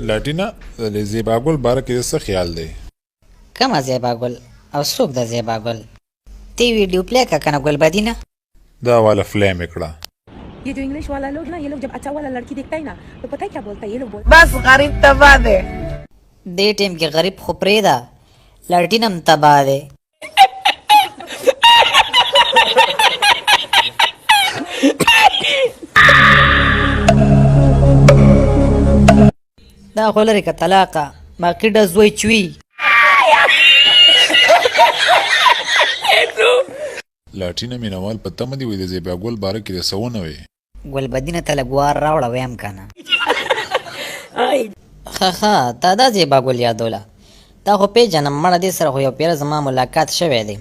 لاټینا د زیبا ګل باره کې څه خیال دی؟ کومه زیبا ګل او څوک د زیبا ګل؟ تی ویډیو پلی کا کنه ګل بدینه دا والا فلیم کړه. ये जो इंग्लिश वाला लोग ना, ये लोग जब अच्छा वाला लड़की देखता है ना, तो पता है क्या बोलता है ये लोग? बस गरीब तबाह दे। دې ټیم کې غریب خو پرې ده، لړټینم تباه دی. دا خو لرې که طلاقه باقي ډز وی چوي. لاټینا مینوال په تمه دي وایي د زیبا ګل باره کې د څه ونه وایي. ګل بدینه ته لږ وار راوړه ویم کنه. ښه تا دا زیبا ګل یادوله، تا خو پېژنم مړه دې سره خو یو پیره زما ملاقات شوی دی.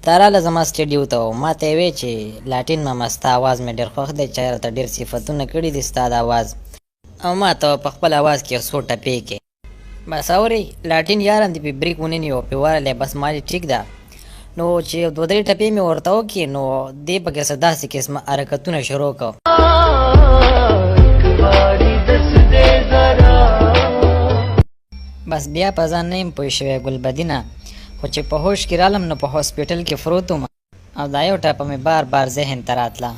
ته راله زما سټډیو ته و، ما ته یې وې چې لاټین ماما ستا اواز مې ډېر خوښ دی، چا راته ډېر صفتونه کړي دي ستا د اواز، او ما ته په خپل اواز کې یو څو ټپې کې. بس اورې لاټین یارم دې پې بریک ونیو پې ورلی، بس ما دې ټیک ده. نو چې دوه درې ټپې مې ورته وکړې نو دې پکې څه داسې قسمه حرکتونه شروع کړه. بس بیا په ځان نه یم پوه شوی ګل بدینه، خو چې په هوش کې رالم نو په هاسپیټل کې فروت وم، او دا یو ټپه مې بار بار ذهن ته راتله.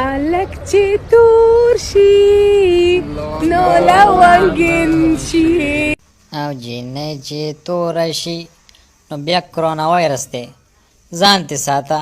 الک چې تور شي نو لونګین شي، او جینۍ چې توره شي نو بیا کرونا وایرس دی، ځان تې ساته.